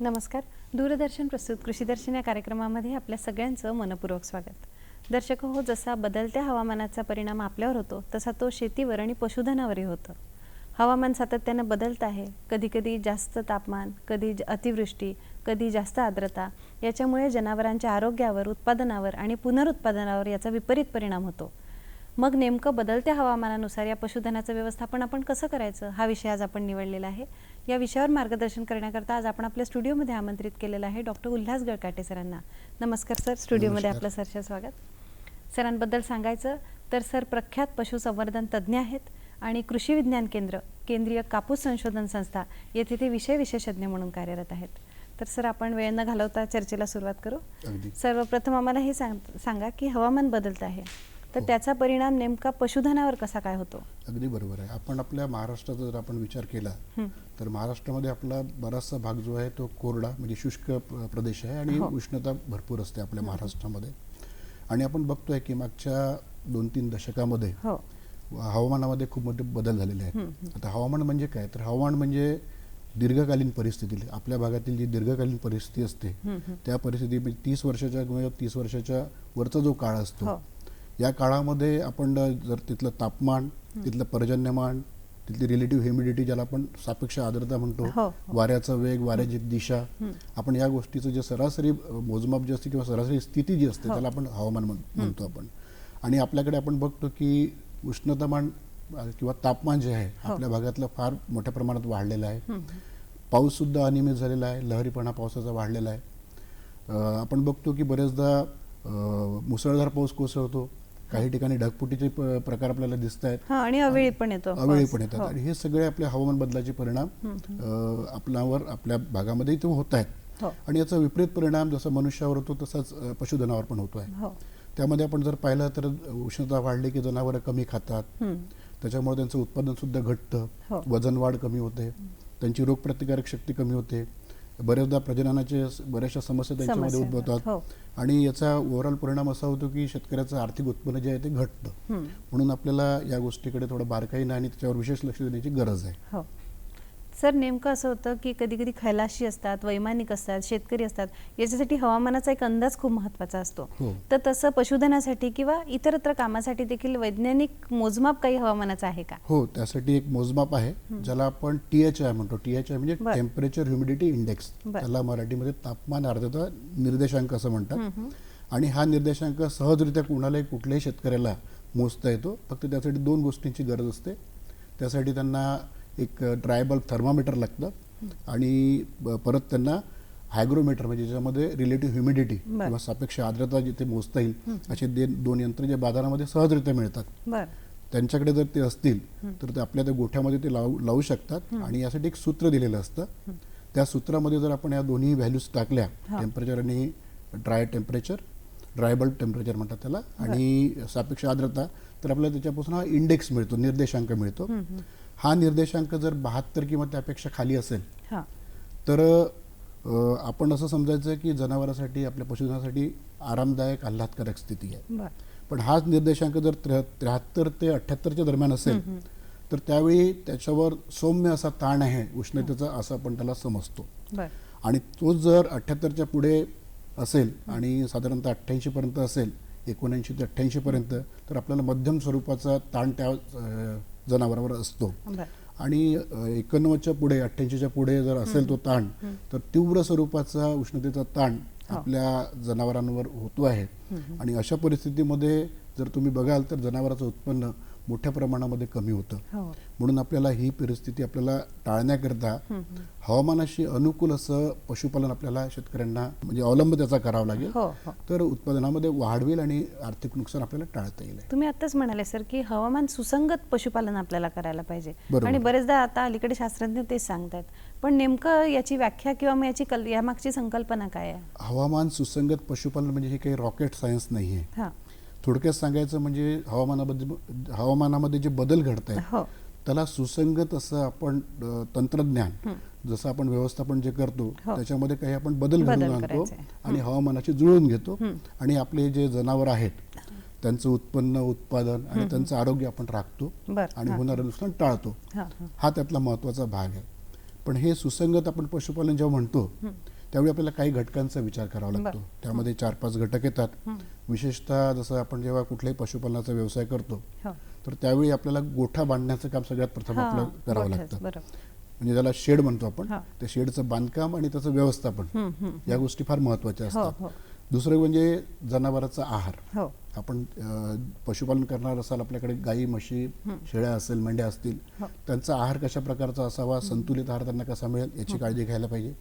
नमस्कार. दूरदर्शन प्रस्तुत कृषीदर्शन या कार्यक्रमामध्ये आपल्या सगळ्यांचं मनपूर्वक स्वागत. दर्शक हो, जसा बदलत्या हवामानाचा परिणाम आपल्यावर होतो तसा तो शेतीवर आणि पशुधनावरही होतो. हवामान सातत्याने बदलत आहे. कधी कधी जास्त तापमान, कधी अतिवृष्टी, कधी जास्त आर्द्रता याच्यामुळे जनावरांच्या आरोग्यावर, उत्पादनावर आणि पुनरुत्पादनावर याचा विपरीत परिणाम होतो. मग नेमकं बदलत्या हवामानानुसार या पशुधनाचं व्यवस्थापन आपण कसं करायचं हा विषय आज आपण निवडलेला आहे. या विषयावर मार्गदर्शन करण्याकरता आज आपण आपल्या स्टुडिओमध्ये आमंत्रित केलेलं आहे डॉक्टर उल्हास गळकाटे सरांना. नमस्कार सर, स्टुडिओमध्ये आपलं सरचे स्वागत. सरांबद्दल सांगायचं तर सर प्रख्यात पशुसंवर्धन तज्ज्ञ आहेत आणि कृषी विज्ञान केंद्र, केंद्रीय कापूस संशोधन संस्था येथे ते विषय विशेषज्ञ म्हणून कार्यरत आहेत. तर सर आपण वेळ न घालवता चर्चेला सुरुवात करू. सर्वप्रथम आम्हाला हे सांगा की हवामान बदलत आहे तर त्याचा परिणाम नेमका पशुधनावर कसा काय होतो? अगदी बरोबर आहे. आपण आपल्या महाराष्ट्राचा जर आपण विचार केला तर महाराष्ट्रामध्ये आपला बराचसा भाग जो आहे तो कोरडा म्हणजे शुष्क प्रदेश आहे आणि उष्णता भरपूर असते आपल्या महाराष्ट्रामध्ये. आणि आपण बघतोय की मागच्या 2-3 दशकामध्ये हवामानामध्ये खूप मोठे बदल झालेले आहेत. आता हवामान म्हणजे काय, तर हवामान म्हणजे दीर्घकालीन परिस्थिती. आपल्या भागातील जी दीर्घकालीन परिस्थिती असते त्या परिस्थिती 30 वर्षाच्या किंवा 30 वर्षाच्या वरचा जो काळ असतो या काळामध्ये आपण जर तिथलं तापमान, तिथलं पर्जन्यमान, तिथली रिलेटिव्ह ह्युमिडिटी ज्याला आपण सापेक्ष आर्द्रता म्हणतो, वाऱ्याचा वेग, वाऱ्याची दिशा, आपण या गोष्टीचं जे सरासरी मोजमाप जे असते किंवा सरासरी स्थिती जी असते त्याला आपण हवामान म्हणतो आपण. आणि आपल्याकडे आपण बघतो की उष्णतामान किंवा तापमान जे आहे आपल्या भागातलं फार मोठ्या प्रमाणात वाढलेलं आहे. पाऊस सुद्धा अनियमित झालेला आहे, लहरीपणा पावसाचा वाढलेला आहे. आपण बघतो की बरेचदा मुसळधार पाऊस कोसळतो, काही ठिकाणी ढगफुटीचे प्रकार आपल्याला दिसत आहेत आणि अवेळी पण येतात. आणि हे सगळे आपल्या हवामान बदलाचे परिणाम आपल्या भागामध्ये इथे होत आहेत. आणि याचा विपरीत परिणाम जसा मनुष्यावर होतो तसाच पशुधनावर पण होतो आहे. त्यामध्ये आपण जर पाहिलं तर उष्णता वाढली की जनावरं कमी खातात, त्याच्यामुळे त्यांचं उत्पादन सुद्धा घटतं, वजन वाढ कमी होते, त्यांची रोगप्रतिकारक शक्ती कमी होते, बऱ्याचदा प्रजननाचे बऱ्याचशा समस्या त्यांच्यामध्ये उद्भवतात. आणि याचा ओव्हरऑल परिणाम असा होतो की शेतकऱ्याचं आर्थिक उत्पन्न जे आहे ते घटतं. म्हणून आपल्याला या गोष्टीकडे थोडं बारकाईने आणि त्याच्यावर विशेष लक्ष देण्याची गरज आहे. सर नेमकं असं होतं की कधी कधी खलाशी असतात, वैमानिक असतात, शेतकरी असतात, याच्यासाठी हवामानाचा एक अंदाज खूप महत्त्वाचा असतो. तर तसं पशुधनासाठी किंवा इतरत्र कामासाठी देखील वैज्ञानिक मोजमाप काही हवामानाचं आहे का? हो, त्यासाठी एक मोजमाप आहे ज्याला आपण THI म्हणतो. THI म्हणजे टेम्परेचर ह्युमिडिटी इंडेक्स, त्याला मराठीमध्ये तापमान आर्द्रता निर्देशांक असं म्हणतात. आणि हा निर्देशांक सहजरित्या कुठल्याही शेतकऱ्याला मोजता येतो. फक्त त्यासाठी 2 गोष्टींची गरज असते. त्यासाठी त्यांना एक ड्राय बल्ब थर्मामीटर लागतं आणि परत त्यांना हायग्रोमीटर म्हणजे ज्याच्यामध्ये रिलेटिव्ह ह्युमिडिटी किंवा सापेक्ष आर्द्रता जिथे मोजता येईल असे 2 यंत्र जे बाजारामध्ये सहजरित्या मिळतात. त्यांच्याकडे जर ते असतील तर ते आपल्या त्या गोठ्यामध्ये ते लावू शकतात. आणि यासाठी एक सूत्र दिलेलं असतं. त्या सूत्रामध्ये जर आपण या दोन्ही व्हॅल्यूज टाकल्या, टेम्परेचर आणि ड्राय बल्ब टेम्परेचर म्हणतात त्याला, आणि सापेक्ष आर्द्रता, तर आपल्याला त्याच्यापासून हा इंडेक्स मिळतो, निर्देशांक मिळतो. हा निर्देशांक जर 72 किंवा त्यापेक्षा खाली असेल तर आपण असं समजायचं की जनावरांसाठी, आपल्या पशुधनासाठी आरामदायक आल्हादकारक स्थिती आहे. पण हाच निर्देशांक जर 73 ते 78च्या दरम्यान असेल तर त्यावेळी त्याच्यावर सौम्य असा ताण आहे उष्णतेचा असं आपण त्याला समजतो. आणि तो जर 78च्या पुढे असेल आणि साधारणतः 88 पर्यंत असेल, 79 ते 88 पर्यंत, तर आपल्याला मध्यम स्वरूपाचा ताण त्या जनावरांवर असतो. आणि 91च्या पुढे, 88च्या पुढे जर असेल तो ताण, तर तीव्र स्वरूपाचा उष्णतेचा ताण आपल्या जनावरांवर होतो आहे. आणि अशा परिस्थितीमध्ये जर तुम्ही बघाल तर जनावरांचं उत्पन्न मोठ्या प्रमाणामध्ये कमी होतं. हो. म्हणून आपल्याला ही परिस्थिती आपल्याला टाळण्याकरता हवामानाशी अनुकूल असं पशुपालन आपल्याला शेतकऱ्यांना म्हणजे अवलंब त्याचा करावा लागेल. हो, हो. तर उत्पादनामध्ये वाढ होईल आणि आर्थिक नुकसान आपल्याला टाळता येईल. तुम्ही आताच म्हणाले सर की हवामान सुसंगत पशुपालन आपल्याला करायला पाहिजे. बरोबर. आणि बरेचदा आता अलीकडे शास्त्रज्ञ तेच सांगतात. पण नेमकं याची व्याख्या किंवा मग याची यामागची संकल्पना काय आहे? हवामान सुसंगत पशुपालन म्हणजे हे काही रॉकेट सायन्स नाही आहे. हां. थोडक्यात सांगायचं म्हणजे हवामानामध्ये जे बदल घडत आहेत हो. त्याला सुसंगत असं आपण तंत्रज्ञान जसं आपण व्यवस्थापन जे करतो हो. त्याच्यामध्ये काही आपण बदल घडवून आणतो करायचे. आणि हवामानाशी जुळवून घेतो आणि आपले जे जनावर आहेत त्यांचं उत्पन्न उत्पादन आणि त्यांचं आरोग्य आपण राखतो बरं. आणि होणारं नुकसान टाळतो. हां, हां. हा त्यातला महत्त्वाचा भाग आहे. पण हे सुसंगत आपण पशुपालन जेव्हा म्हणतो त्यावेळी आपल्याला काही घटकांचा विचार करावा लागतो. त्यामध्ये 4-5 घटक येतात. विशेषतः जसं आपण जेव्हा कुठल्याही पशुपालनाचा व्यवसाय करतो हो. तर त्यावेळी आपल्याला गोठा बांधण्याचं काम सगळ्यात प्रथम हां, आपलं करावं गोठ्याचं, लागतं. बरोबर. म्हणजे त्याला शेड म्हणतो आपण. हां. त्या शेडचं बांधकाम आणि त्याचं व्यवस्थापन या गोष्टी फार महत्त्वाच्या हो, असतात. हो. दुसरं म्हणजे जनावरांचा आहार. हो. आपण पशुपालन करणार असाल आपल्याकडे गाई म्हशी शेळ्या असेल मेंढ्या असतील त्यांचा आहार कशा प्रकारचा असावा संतुलित आहार त्यांना कसा मिळेल याची काळजी घ्यायला पाहिजे.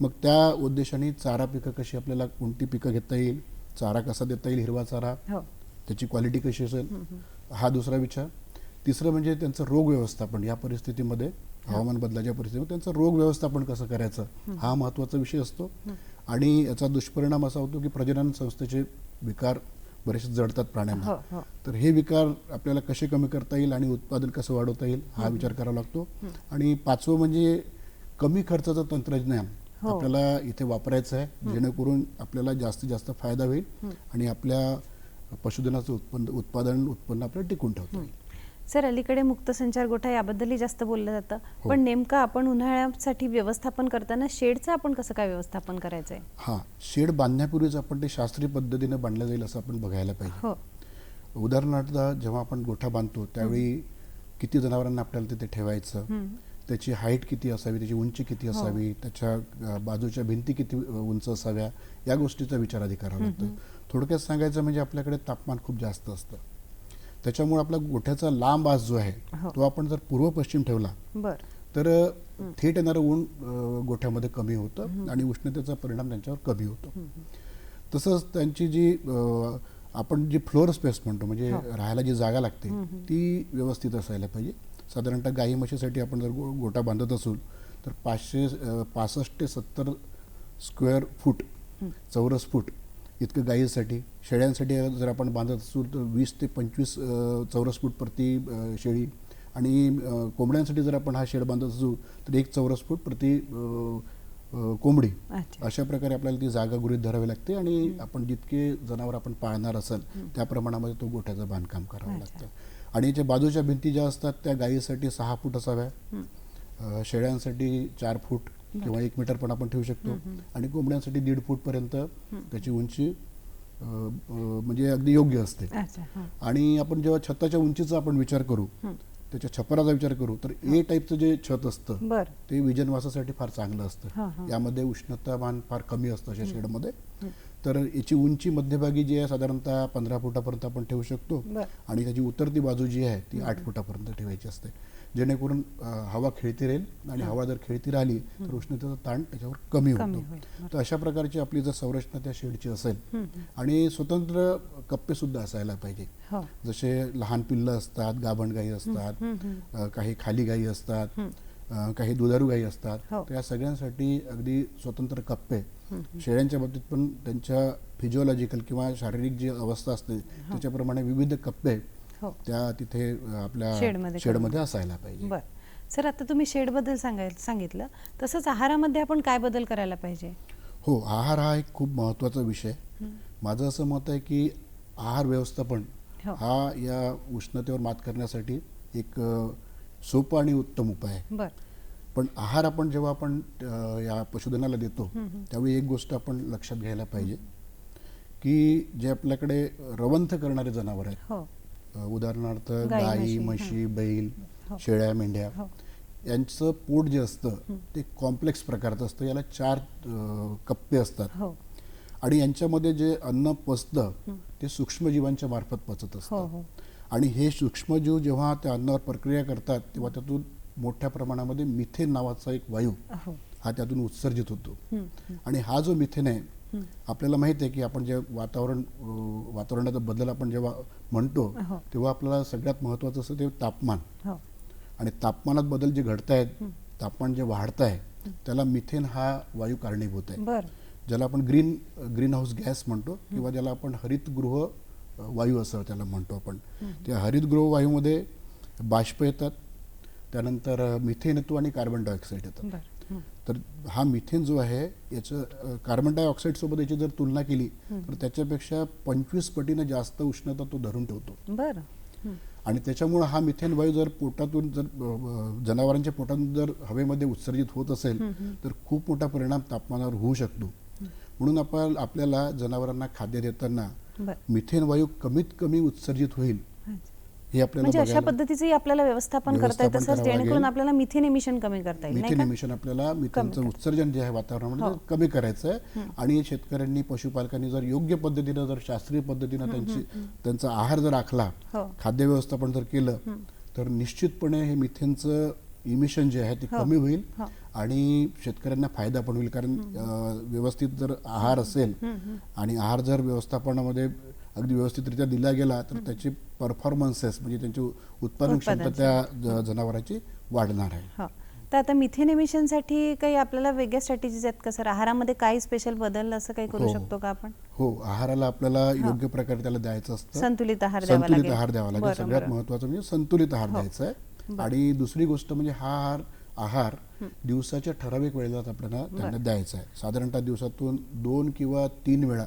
मग त्या उद्देशाने चारा पिकं कशी आपल्याला कोणती पिकं घेता येईल चारा कसा देता येईल हिरवा चारा हो. त्याची क्वालिटी कशी असेल हा दुसरा विचार. तिसरं म्हणजे त्यांचं रोग व्यवस्थापन या परिस्थितीमध्ये हवामान बदलाच्या परिस्थितीमध्ये त्यांचं रोग व्यवस्थापन कसं करायचं हा महत्त्वाचा विषय असतो. आणि याचा दुष्परिणाम असा होतो की प्रजनन संस्थेचे विकार बरेचसे जडतात प्राण्यांना. हो, हो. तर हे विकार आपल्याला कसे कमी करता येईल आणि उत्पादन कसं वाढवता येईल हा विचार करावा लागतो. आणि 5वं म्हणजे कमी खर्चाचं तंत्रज्ञान आपल्याला इथे वापरायचं आहे जेणेकरून आपल्याला जास्तीत जास्त फायदा होईल आणि आपल्या पशुधनाचं उत्पादन उत्पन्न आपल्याला टिकून ठेवता येईल. सर अलीकडे मुक्त संचार गोठा याबद्दलही जास्त बोललं जातं. पण नेमकं आपण उन्हाळ्यासाठी व्यवस्थापन करताना शेडचं आपण कसं काय व्यवस्थापन करायचंय? हां, शेड बांधण्यापूर्वीच आपण ते शास्त्रीय पद्धतीने बांधलं जाईल असं आपण बघायला पाहिजे. हो. उदाहरणार्थ जेव्हा आपण गोठा बांधतो त्यावेळी किती जनावरांना आपल्याला तिथे ठेवायचं त्याची हाईट किती असावी त्याची उंची किती असावी त्याच्या बाजूच्या भिंती किती उंच असाव्या या गोष्टीचा विचार आधी करावा लागतो. थोडक्यात सांगायचं म्हणजे आपल्याकडे तापमान खूप जास्त असतं त्याच्यामुळे आपला गोठ्याचा लांब बाज जो आहे तो आपण जर पूर्व पश्चिम ठेवला तर थेट येणारं ऊन गोठ्यामध्ये कमी होतं आणि उष्णतेचा परिणाम त्यांच्यावर कमी होतो. तसंच त्यांची जी आपण जी फ्लोअर स्पेस म्हणतो म्हणजे राहायला जी जागा लागते ती व्यवस्थित असायला पाहिजे. साधारणतः गाई म्हशीसाठी आपण जर गोठा बांधत असू तर 565 ते 70 स्क्वेअर फूट चौरस फूट इतकं गायीसाठी. शेळ्यांसाठी जर आपण बांधत असू तर 20 ते 25 चौरस फूट प्रति शेळी आणि कोंबड्यांसाठी जर आपण हा शेड बांधत असू तर 1 चौरस फूट प्रति कोंबडी. अशा प्रकारे आपल्याला ती जागा गृहीत धरावी लागते आणि आपण जितके जनावर आपण पाळणार असाल त्या प्रमाणामध्ये तो गोठ्याचं बांधकाम करावं लागतं. आणि याच्या बाजूच्या भिंती ज्या असतात त्या गायीसाठी 6 फूट असाव्या शेळ्यांसाठी 4 फूट किंवा 1 मीटर पण आपण ठेवू शकतो आणि कोंबड्यांसाठी 1.5 फूट पर्यंत त्याची उंची म्हणजे अगदी योग्य असते. आणि आपण जेव्हा छताच्या उंचीचा आपण विचार करू त्याच्या छपराचा विचार करू तर ए टाईपचं जे छत असतं ते विजनवासासाठी फार चांगलं असतं. यामध्ये उष्णतामान फार कमी असतं अशा शेडमध्ये. तर याची उंची मध्यभागी जी आहे साधारणतः 15 फुटापर्यंत आपण ठेवू शकतो आणि त्याची उतरती बाजू जी आहे ती 8 फुटापर्यंत ठेवायची असते जेणेकरून हवा खेळती राहील आणि हवा जर खेळती राहिली तर उष्णतेचा ताण त्याच्यावर कमी होतो. तर अशा प्रकारची आपली जर संरचना त्या शेडची असेल आणि स्वतंत्र कप्पे सुद्धा असायला पाहिजे. जसे लहान पिल्लं असतात गाभण गायी असतात काही खाली गायी असतात काही दुधारू गायी असतात तर या सगळ्यांसाठी अगदी स्वतंत्र कप्पे. शेळ्यांच्या बाबतीत पण त्यांच्या फिजिओलॉजिकल किंवा शारीरिक जी अवस्था असते त्याच्याप्रमाणे विविध कप्पे त्या तिथे आपल्या शेडमध्ये असायला पाहिजे. बरं सर आता तुम्ही शेडबद्दल सांगितलं तसंच आहारामध्ये आपण काय बदल करायला पाहिजे? हो, आहार हा एक खूप महत्त्वाचा विषय. माझं असं मत आहे की आहार व्यवस्थापन हा या उष्णतेवर मात करण्यासाठी एक सोपा आणि उत्तम उपाय आहे. पण आहार आपण जेव्हा आपण या पशुधनाला देतो त्यावेळी एक गोष्ट आपण लक्षात घ्यायला पाहिजे की जे आपल्याकडे रवंथ करणारे जनावर आहेत उदाहरणार्थ गाई म्हशी बैल शेळ्या मेंढ्या यांचं पोट जे असतं ते कॉम्प्लेक्स प्रकारचं असतं. याला 4 कप्पे असतात आणि यांच्यामध्ये जे अन्न पचतं ते सूक्ष्मजीवांच्या मार्फत पचत असतं आणि हे सूक्ष्मजीव जेव्हा त्या अन्नावर प्रक्रिया करतात तेव्हा त्यातून मोठ्या प्रमाणामध्ये मिथेन नावाचा एक वायू हो. हा त्यातून उत्सर्जित होतो. आणि हा जो मिथेन आहे आपल्याला माहित आहे की आपण जे वातावरणाचा बदल आपण जेव्हा म्हणतो हो. तेव्हा आपल्याला सगळ्यात महत्त्वाचं असतं ते तापमान. हो. आणि तापमानात बदल जे घडत आहेत, तापमान जे वाढत आहे त्याला मिथेन हा वायू कारणीभूत आहे. बरं. ज्याला आपण ग्रीन हाऊस गॅस म्हणतो किंवा ज्याला आपण हरितगृह वायू असं त्याला म्हणतो आपण. त्या हरितगृह वायूमध्ये बाष्प येतात, त्यानंतर मिथेन येतो आणि कार्बन डायऑक्साईड येतात. बरं. तर हा मिथेन जो आहे याचं कार्बन डायऑक्साईड सोबत याची जर तुलना केली तर त्याच्यापेक्षा 25 पटीने जास्त उष्णता तो धरून ठेवतो. बरं. आणि त्याच्यामुळे हा मिथेन वायू जर पोटातून जर जनावरांच्या पोटातून जर हवेमध्ये उत्सर्जित होत असेल तर खूप मोठा परिणाम तापमानावर होऊ शकतो. म्हणून आपल्याला जनावरांना खाद्य देताना बरं. मिथेन वायू कमीत कमी उत्सर्जित होईल हे आपल्याला म्हणजे अशा बघायला पद्धतीचं आपल्याला व्यवस्थापन करता येतं सर, करावं जेणेकरून लागेल. आपल्याला मिथेन एमिशन कमी करता येईल, नाही मिथेन का? एमिशन आपल्याला मिथेनचं उत्सर्जन जे आहे वातावरणामध्ये ते कमी करायचं आहे. आणि शेतकऱ्यांनी पशुपालकांनी जर योग्य पद्धतीनं जर शास्त्रीय पद्धतीनं त्यांचा आहार जर आखला, हो. खाद्य व्यवस्थापन जर केलं तर निश्चितपणे हे मिथेनचं इमिशन जे आहे ते कमी होईल आणि शेतकऱ्यांना फायदा पण होईल. कारण व्यवस्थित जर आहार असेल आणि आहार जर व्यवस्थापनामध्ये अगदी व्यवस्थितरित्या दिला गेला तर त्याची परफॉर्मन्सेस म्हणजे त्यांची उत्पादन क्षमता त्या जनावरांची वाढणार आहे. हो. तर आता मिथेन एमिशनसाठी काही आपल्याला वेगळ्या स्ट्रॅटेजीज आहेत का सर? आहारामध्ये काही स्पेशल बदल असं काही करू शकतो का आपण? हो, आहाराला आपल्याला योग्य प्रकारे त्याला द्यायचं असतं. संतुलित आहार द्यावा लागेल. संतुलित आहार द्यावा लागेल. सगळ्यात महत्त्वाचं म्हणजे संतुलित आहार द्यायचा आहे. आणि दुसरी गोष्ट म्हणजे हा आहार दिवसाच्या ठराविक वेळेला आपल्याला त्यांना द्यायचा आहे. साधारणतः दिवसातून 2 किंवा 3 वेळा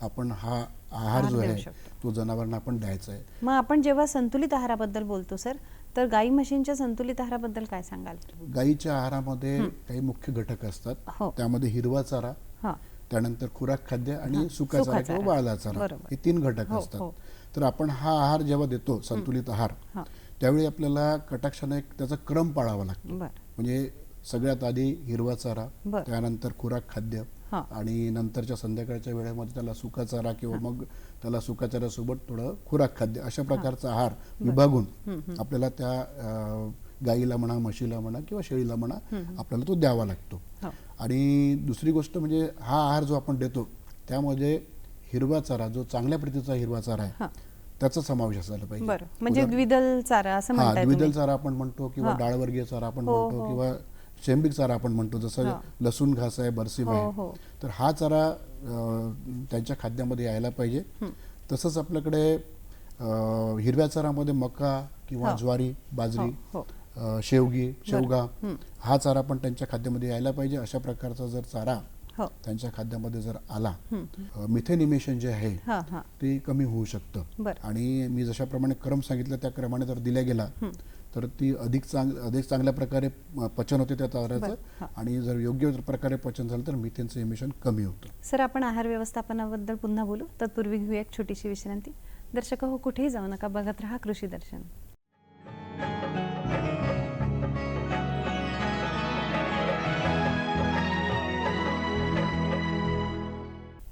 आपण हा आहार जो आहे तो जनावरांना आपण द्यायचा आहे. मग आपण जेव्हा संतुलित आहाराबद्दल बोलतो सर, तर गाई म्हशींच्या संतुलित आहाराबद्दल काय सांगाल? गाईच्या आहारामध्ये काही मुख्य घटक असतात. त्यामध्ये हिरवा चारा, त्यानंतर खुराक खाद्य आणि सुका चारा किंवा वाळला चारा हे 3 घटक असतात. तर आपण हा आहार जेव्हा देतो संतुलित आहार त्यावेळी आपल्याला कटाक्षाने एक त्याचा क्रम पाळावा लागतो. म्हणजे सगळ्यात आधी हिरवा चारा, त्यानंतर खुराक खाद्य आणि नंतरच्या संध्याकाळच्या वेळेमध्ये त्याला सुका चारा किंवा मग त्याला सुका चाऱ्यासोबत थोडं खुराक खाद्य अशा प्रकारचा आहार विभागून आपल्याला त्या गाईला म्हणा, म्हशीला म्हणा किंवा शेळीला म्हणा आपल्याला तो द्यावा लागतो. आणि दुसरी गोष्ट म्हणजे हा आहार जो आपण देतो त्यामध्ये हिरवा चारा, जो चांगल्या प्रतीचा हिरवा चारा आहे त्याचा समावेश असायला पाहिजे. म्हणजे द्विदल चारा असं म्हणतात. द्विदल चारा आपण म्हणतो किंवा डाळवर्गीय चारा आपण म्हणतो किंवा शेंबीक चारा आपण म्हणतो, जसं लसूण घास आहे, बरसीम आहे. तर हा चारा त्यांच्या खाद्यामध्ये यायला पाहिजे. तसंच आपल्याकडे हिरव्या चारामध्ये मका किंवा ज्वारी, बाजरी, शेवगा हा चारा पण त्यांच्या खाद्यामध्ये यायला पाहिजे. अशा प्रकारचा जर चारा त्यांच्या खाद्यामध्ये जर आला, मिथेन इमिशन जे आहे ते कमी होऊ शकतं. आणि मी जशाप्रमाणे क्रम सांगितलं त्या क्रमाने जर दिल्या गेला तर ती अधिक चांगल्या प्रकारे पचन होते त्या चाऱ्याचं. आणि जर योग्य प्रकारे पचन झालं तर मिथेनचं इमिशन कमी होतं. सर, आपण आहार व्यवस्थापनाबद्दल पुन्हा बोलू. तत्पूर्वी घेऊया एक छोटीशी विश्रांती. दर्शक हो, कुठेही जाऊ नका, बघत रहा कृषी दर्शन.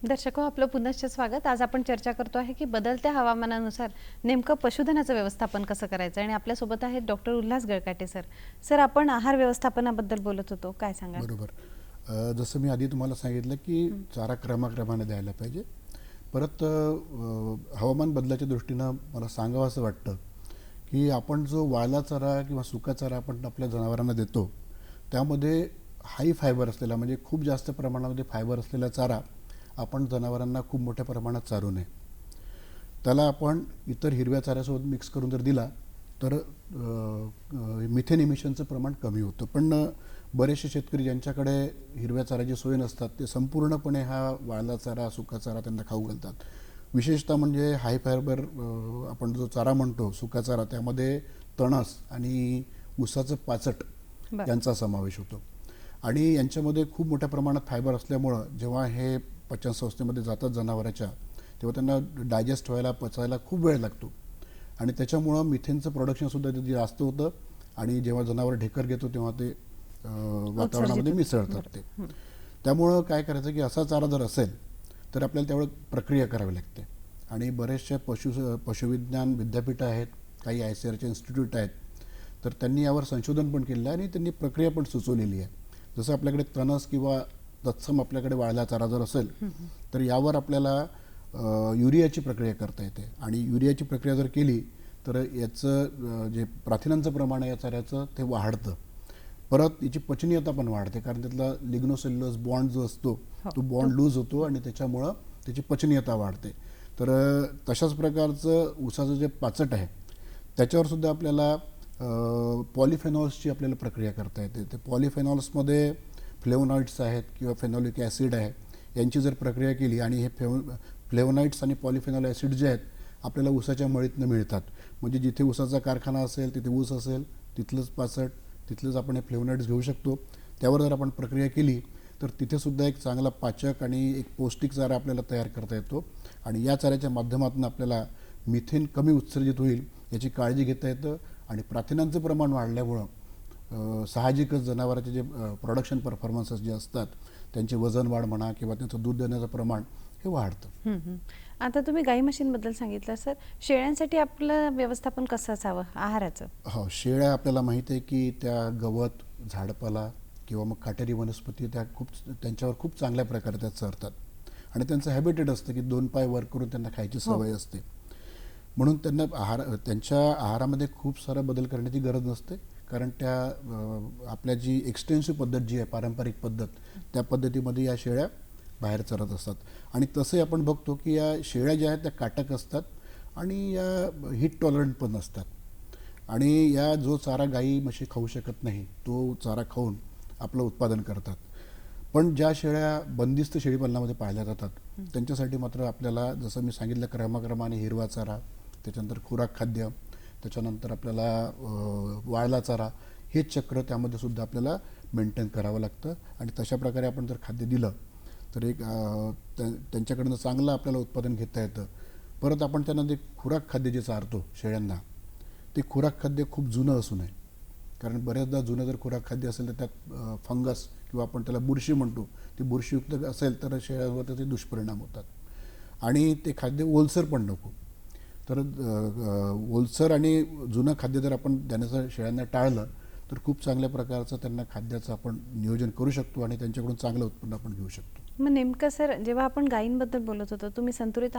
दर्शको, आपलं पुनश्च स्वागत. आज आपण चर्चा करतो आहे की बदलत्या हवामानानुसार नेमकं पशुधनाचं व्यवस्थापन कसं करायचं. आणि आपल्यासोबत आहेत डॉक्टर उल्हास गळकाटे सर. सर, आपण आहार व्यवस्थापनाबद्दल बोलत होतो, काय सांगा? बरोबर. जसं मी आधी तुम्हाला सांगितलं की चारा क्रमाक्रमाने द्यायला पाहिजे. परत हवामान बदलाच्या दृष्टीनं मला सांगावं असं वाटतं की आपण जो वाळला चारा किंवा सुका चारा आपण आपल्या जनावरांना देतो त्यामध्ये हाय फायबर असलेला, म्हणजे खूप जास्त प्रमाणामध्ये फायबर असलेला चारा आपण जनावरांना खूप मोठ्या प्रमाणात चारू नये. त्याला आपण इतर हिरव्या चाऱ्यासोबत मिक्स करून जर दिला तर मिथेन इमिशनचं प्रमाण कमी होतं. पण बरेचसे शेतकरी ज्यांच्याकडे हिरव्या चाऱ्याची सोय नसतात ते संपूर्णपणे हा वाळला चारा, सुका चारा त्यांना खाऊ घालतात. विशेषतः म्हणजे हाय फायबर आपण जो चारा म्हणतो सुका चारा, त्यामध्ये तणस आणि ऊसाचं पाचट यांचा समावेश होतो. आणि यांच्यामध्ये खूप मोठ्या प्रमाणात फायबर असल्यामुळं जेव्हा हे पचन संस्थेमध्ये जातात जनावरांच्या, तेव्हा त्यांना डायजेस्ट व्हायला, पचायला खूप वेळ लागतो. आणि त्याच्यामुळं मिथेनचं प्रोडक्शनसुद्धा तिथे जास्त होतं. आणि जेव्हा जनावर ढेकर घेतो तेव्हा ते वातावरणामध्ये मिसळतात ते. त्यामुळं काय करायचं की असा चारा जर असेल तर आपल्याला त्यावेळेस प्रक्रिया करावी लागते. आणि बरेचसे पशुविज्ञान विद्यापीठं आहेत, काही ICAR इन्स्टिट्यूट आहेत. तर त्यांनी यावर संशोधन पण केलेलं आहे आणि त्यांनी प्रक्रिया पण सुचवलेली आहे. जसं आपल्याकडे तणस किंवा तत्सम आपल्याकडे वाळला चारा जर असेल तर यावर आपल्याला युरियाची प्रक्रिया करता येते आणि युरियाची प्रक्रिया जर केली तर याचं जे प्रथिनांचं प्रमाण आहे या चाऱ्याचं ते वाढतं. परत याची पचनीयता पण वाढते, कारण त्यातला लिग्नोसेल्युलोज बॉन्ड जो असतो तो बॉन्ड लूज होतो आणि त्याच्यामुळं त्याची पचनीयता वाढते. तर तशाच प्रकारचं ऊसाचं जे पाचट आहे त्याच्यावर सुद्धा आपल्याला पॉलिफेनॉल्सची आपल्याला प्रक्रिया करता येते. ते पॉलिफेनॉल्समध्ये फ्लेवोनॉइड्स आहेत किंवा फेनॉलिक ॲसिड आहे, यांची जर प्रक्रिया केली आणि हे फ्लेवोनॉइड्स आणि पॉलिफेनॉल ॲसिड जे आहेत आपल्याला ऊसाच्या मळीतनं मिळतात. म्हणजे जिथे ऊसाचा कारखाना असेल तिथे ऊस असेल तिथलंच पाचट, तिथलंच आपण हे फ्लेवोनॉइड्स घेऊ शकतो. त्यावर जर आपण प्रक्रिया केली तर तिथेसुद्धा एक चांगला पाचक आणि एक पौष्टिक चारा आपल्याला तयार करता येतो आणि या चाऱ्याच्या माध्यमातून आपल्याला मिथेन कमी उत्सर्जित होईल याची काळजी घेता येतं आणि प्रथिनांचं प्रमाण वाढल्यामुळं साहजिकच जनावरांचे जे प्रोडक्शन परफॉर्मन्सेस जे असतात त्यांचे वजन वाढ म्हणा किंवा त्यांचं दूध देण्याचं प्रमाण हे वाढतं. आता तुम्ही गाई म्हशींबद्दल सांगितलं सर, शेळ्यांसाठी आपलं व्यवस्थापन कसं असावं आहाराचं? हो, शेळ्या आपल्याला माहिती आहे की त्या गवत, झाडपाला किंवा मग काटेरी वनस्पती त्यांच्यावर खूप चांगल्या प्रकारे त्या चरतात आणि त्यांचं हॅबिटेट असतं की 2 पाय वर करून त्यांना खायची सवय असते. म्हणून त्यांना त्यांच्या आहारामध्ये खूप सारा बदल करण्याची गरज नसते, कारण त्या आपल्या जी एक्सटेन्सिव्ह पद्धत जी आहे पारंपरिक पद्धत त्या पद्धतीमध्ये या शेळ्या बाहेर चरत असतात. आणि तसे आपण बघतो की या शेळ्या ज्या आहेत त्या काटक असतात आणि या हीट टॉलरंट पण असतात आणि या जो चारा गाई म्हशी खाऊ शकत नाही तो चारा खाऊन आपलं उत्पादन करतात. पण ज्या शेळ्या बंदिस्त शेळीपालनामध्ये पाळल्या जातात त्यांच्यासाठी मात्र आपल्याला जसं मी सांगितलं क्रमाक्रमाने हिरवा चारा, त्याच्यानंतर खुराक खाद्य, त्याच्यानंतर आपल्याला वाळला चारा, हे चक्र त्यामध्ये सुद्धा आपल्याला मेंटेन करावं लागतं आणि तशा प्रकारे आपण जर खाद्य दिलं तर एक त्यांच्याकडनं चांगलं आपल्याला उत्पादन घेता येतं. परत आपण त्यांना जे खुराक खाद्य जे चारतो शेळ्यांना ते खुराक खाद्य खूप जुनं असू नये, कारण बऱ्याचदा जुनं जर खुराक खाद्य असेल तर त्यात फंगस किंवा आपण त्याला बुरशी म्हणतो ती बुरशीयुक्त असेल तर शेळ्यांवर त्याचे दुष्परिणाम होतात. आणि ते खाद्य ओलसर पण नको. तर ओलसर आणि जुनं खाद्य जर आपण देण्याचं शेळ्यांना टाळलं तर खूप चांगल्या प्रकारचं त्यांना खाद्याचं आपण नियोजन करू शकतो आणि त्यांच्याकडून चांगलं उत्पन्न आपण घेऊ शकतो. मग नेमकं सर, जेव्हा आपण गायींबद्दल बोलत होतो तुम्ही संतुलित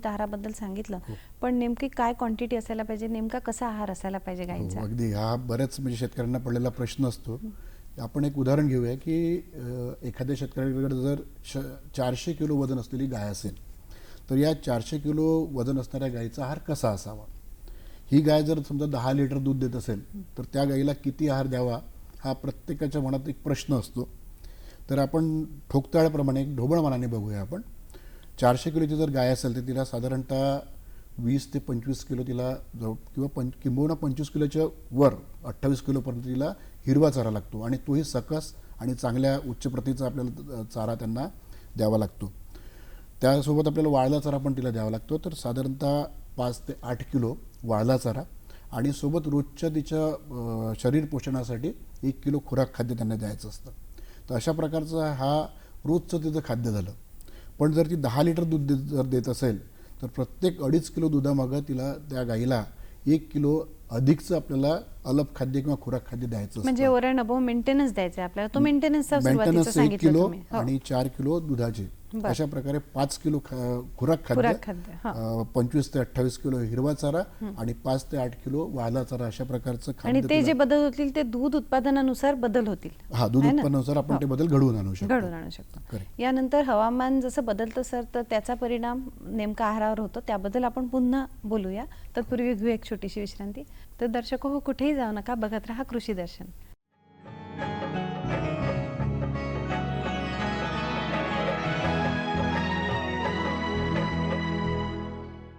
आहाराबद्दल सांगितलं, पण नेमकी काय क्वांटिटी असायला पाहिजे, नेमका कसा आहार असायला पाहिजे गायींचा? अगदी हा बऱ्याच म्हणजे शेतकऱ्यांना पडलेला प्रश्न असतो. आपण एक उदाहरण घेऊया की एखाद्या शेतकऱ्याकडे जर 400 किलो वजन असलेली गाय असेल तर या 400 किलो वजन असणाऱ्या गायीचा आहार कसा असावा. ही गाय जर समजा 10 लिटर दूध देत असेल तर त्या गायीला किती आहार द्यावा हा प्रत्येकाच्या मनात एक प्रश्न असतो. तर आपण ठोकताळ्याप्रमाणे एक ढोबळ मनाने बघूया. आपण 400 किलोची जर गाय असेल तर तिला साधारणतः 20 ते 25 किलो तिला किंबहुना 25 किलोच्या वर 28 किलोपर्यंत तिला हिरवा चारा लागतो आणि तोही सकस आणि चांगल्या उच्च प्रतीचा आपल्याला चारा त्यांना द्यावा लागतो. त्यासोबत आपल्याला वाळला चारा पण तिला द्यावा लागतो. तर साधारणतः 5 ते 8 किलो वाळला चारा आणि सोबत रोजच्या तिच्या शरीर पोषणासाठी 1 किलो खुराक खाद्य त्यांना द्यायचं असतं. तर अशा प्रकारचा हा रोजचं तिचं खाद्य झालं. पण जर ती 10 लिटर दूध जर देत असेल तर प्रत्येक 2.5 किलो दुधामागं तिला त्या गाईला 1 किलो अधिकचं आपल्याला अलप खाद्य किंवा खुराक खाद्य द्यायचं असतं. म्हणजे ओव्हर अँड अबोव्ह मेंटेनन्स द्यायचा आपल्याला. तो मेंटेनन्सचा सुरुवातीचं 1 सांगितलं किलो तुम्ही. आणि 4 किलो दुधाचे, अशा प्रकारे 5 किलो खुराक खाद्य, 25 ते 28 किलो हिरवा चारा आणि 5 ते 8 किलो वाळला चारा, अशा प्रकारचं खाद्य. आणि ते जे बदल होतील ते दूध उत्पादनानुसार बदल होतील. हा, दूध उत्पादनानुसार आपण ते बदल घडवून आणू शकतो. यानंतर हवामान जसं बदलतं सर तर त्याचा परिणाम नेमका आहारावर होतो. त्याबद्दल आपण पुन्हा बोलूया. तत्पूर्वी घेऊ एक छोटीशी विश्रांती. तर दर्शक हो, कुठेही जाऊ नका, बघत राहा कृषी दर्शन.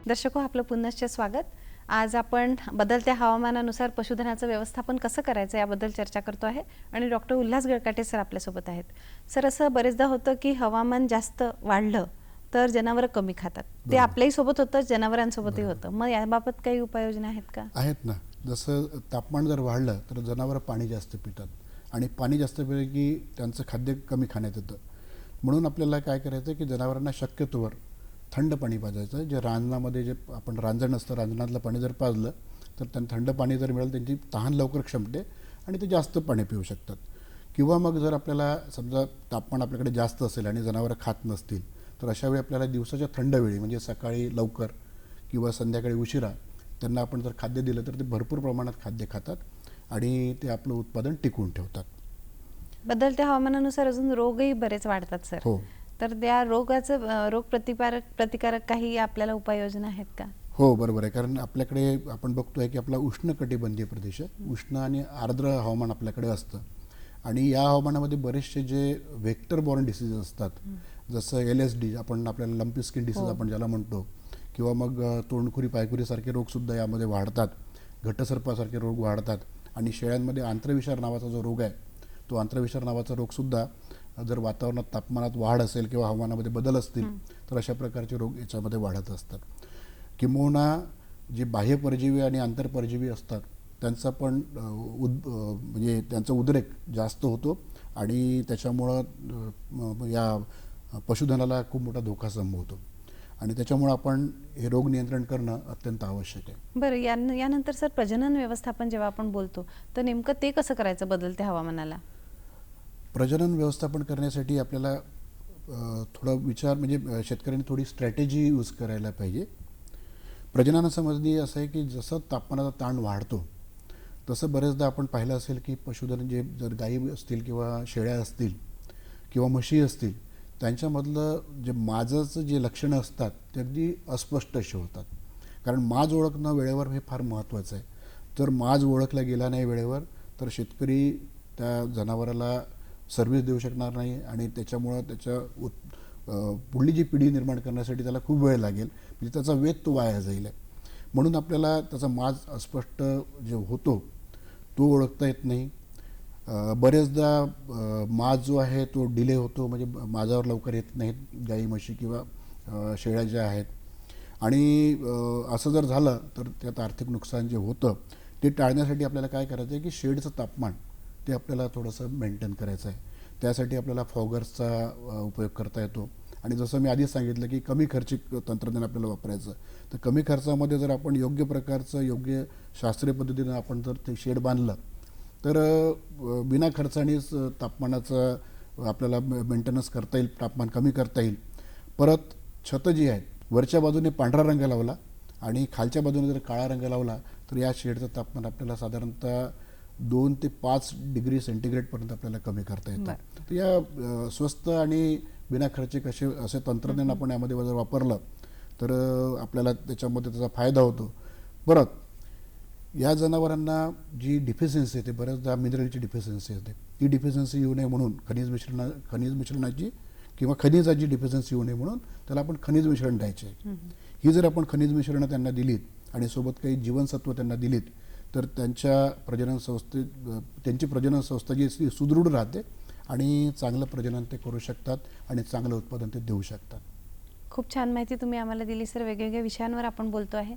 दर्शको, आपलं पुनश्च स्वागत. आज आपण बदलत्या हवामानानुसार पशुधनाचं व्यवस्थापन कसं करायचं याबद्दल चर्चा करतो आहे आणि डॉक्टर उल्हास गळकाटे सर आपल्यासोबत आहेत. सर, असं बरेचदा होतं की हवामान जास्त वाढलं तर जनावरं कमी खातात. ते आपल्याही सोबत होतं, जनावरांसोबतही होतं. मग याबाबत काही उपाययोजना आहेत का? आहेत ना. जसं तापमान जर वाढलं तर जनावरं पाणी जास्त पितात आणि पाणी जास्त पिलं की त्यांचं खाद्य कमी खाण्यात येतं. म्हणून आपल्याला काय करायचं की जनावरांना शक्यतोवर थंड पाणी पाजायचं. जे रांजणामध्ये जे आपण रांजण असतं, रांजणातलं पाणी जर पाजलं तर त्यांना थंड पाणी जर मिळालं त्यांची तहान लवकर क्षमते आणि ते जास्त पाणी पिऊ शकतात. किंवा मग जर आपल्याला समजा तापमान आपल्याकडे जास्त असेल आणि जनावरं खात नसतील तर अशा वेळी आपल्याला दिवसाच्या थंड वेळी म्हणजे सकाळी लवकर किंवा संध्याकाळी उशिरा त्यांना आपण जर खाद्य दिलं तर ते भरपूर प्रमाणात खाद्य खातात आणि ते आपलं उत्पादन टिकवून ठेवतात. बदलत्या हवामानानुसार अजून रोगही बरेच वाढतात सर. हो तर त्या रोगाचं रोग प्रतिकारक काही आपल्याला उपाययोजना आहेत का? हो बरोबर आहे. कारण आपल्याकडे आपण बघतोय की आपला उष्णकटिबंधीय प्रदेश आहे. उष्ण आणि आर्द्र हवामान आपल्याकडे असतं आणि या हवामानामध्ये बरेचसे जे व्हेक्टर बॉर्न डिसीज असतात, जसं LSD आपण आपल्याला लंपी स्किन डिसीज आपण ज्याला म्हणतो, किंवा मग तोंडखुरी पायखुरीसारखे रोगसुद्धा यामध्ये वाढतात, घटसर्पासारखे रोग वाढतात आणि शेळ्यांमध्ये आंत्रविषार नावाचा जो रोग आहे तो आंत्रविषार नावाचा रोगसुद्धा जर वातावरणात तापमानात वाढ असेल किंवा हवामानामध्ये बदल असतील तर अशा प्रकारचे रोग याच्यामध्ये वाढत असतात. किंबहुना जे बाह्य परजीवी आणि आंतरपरजीवी असतात त्यांचा पण म्हणजे त्यांचा उद्रेक जास्त होतो आणि त्याच्यामुळं या पशुधनाला खूप मोठा धोका संभवतो आणि त्याच्यामुळं आपण हे रोग नियंत्रण करणं अत्यंत आवश्यक आहे. बरं, यानंतर सर प्रजनन व्यवस्थापन जेव्हा आपण बोलतो तर नेमकं ते कसं करायचं बदलत्या हवामानाला? प्रजनन व्यवस्थापन करण्यासाठी आपल्याला थोडा विचार म्हणजे शेतकऱ्यांनी थोडी स्ट्रॅटेजी यूज करायला पाहिजे. प्रजननासंबंधी असं आहे की जसं तापमानाचा ताण वाढतो तसं बरेचदा आपण पाहिलं असेल की पशुधन जे जर गायी असतील किंवा शेळ्या असतील किंवा म्हशी असतील त्यांच्यामधलं जे माजाचं जे लक्षणं असतात ते अगदी अस्पष्ट असे होतात. कारण माज ओळखणं वेळेवर हे फार महत्त्वाचं आहे. जर माज ओळखला गेला नाही वेळेवर तर शेतकरी त्या जनावराला सर्व्हिस देऊ शकणार नाही आणि त्याच्यामुळं त्याच्या पुढली जी पिढी निर्माण करण्यासाठी त्याला खूप वेळ लागेल, म्हणजे त्याचा वेध तो वाया जाईल. म्हणून आपल्याला त्याचा माज अस्पष्ट जे होतो तो ओळखता येत नाही. बरेचदा माज जो आहे तो डिले होतो, म्हणजे माझावर लवकर येत नाहीत गाई म्हशी किंवा शेळ्या ज्या आहेत आणि असं जर झालं तर त्यात आर्थिक नुकसान जे होतं ते टाळण्यासाठी आपल्याला काय करायचं आहे की शेडचं तापमान ते आपल्याला थोडंसं मेंटेन करायचं आहे. त्यासाठी आपल्याला फॉगर्सचा उपयोग करता येतो आणि जसं मी आधीच सांगितलं की कमी खर्चिक तंत्रज्ञान आपल्याला वापरायचं. तर कमी खर्चामध्ये जर आपण योग्य प्रकारचं योग्य शास्त्रीय पद्धतीनं आपण जर ते शेड बांधलं तर बिना खर्चानेच तापमानाचं आपल्याला मेंटेनन्स करता येईल, तापमान कमी करता येईल. परत छतं जी आहेत वरच्या बाजूने पांढरा रंग लावला आणि खालच्या बाजूने जर काळा रंग लावला तर या शेडचं तापमान आपल्याला साधारणतः 2 ते 5 डिग्री सेंटीग्रेडपर्यंत आपल्याला कमी करता येतं. तर या स्वस्त आणि बिना खर्चिक असे तंत्रज्ञान आपण यामध्ये जर वापरलं तर आपल्याला त्याच्यामध्ये त्याचा फायदा होतो. परत या जनावरांना जी डिफिशियन्सी येते, बऱ्याचदा मिनरलची डिफिशियन्सी येते, ती डिफिशियन्सी येऊ नये म्हणून खनिज मिश्रणाची किंवा खनिजाची डिफिशियन्सी येऊ नये म्हणून त्याला आपण खनिज मिश्रण द्यायचे. ही जर आपण खनिज मिश्रणं त्यांना दिलीत आणि सोबत काही जीवनसत्व त्यांना दिलीत तर त्यांची प्रजनन संस्था जी सुदृढ राहते आणि चांगलं प्रजनन ते करू शकतात आणि चांगलं उत्पादन ते देऊ शकतात. खूप छान माहिती तुम्ही आम्हाला दिली सर. वेगवेगळ्या विषयांवर आपण बोलतो आहे.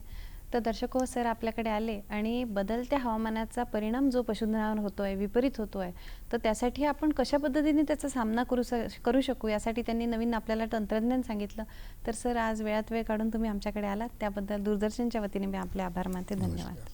तर दर्शक हो, सर आपल्याकडे आले आणि बदलत्या हवामानाचा परिणाम जो पशुधनावर होतो आहे, विपरीत होतो आहे, तर त्यासाठी आपण कशा पद्धतीने त्याचा सामना करू शकू यासाठी त्यांनी नवीन आपल्याला तंत्रज्ञान सांगितलं. तर सर आज वेळात वेळ काढून तुम्ही आमच्याकडे आलात त्याबद्दल दूरदर्शनच्या वतीने मी आपले आभार मानते. धन्यवाद.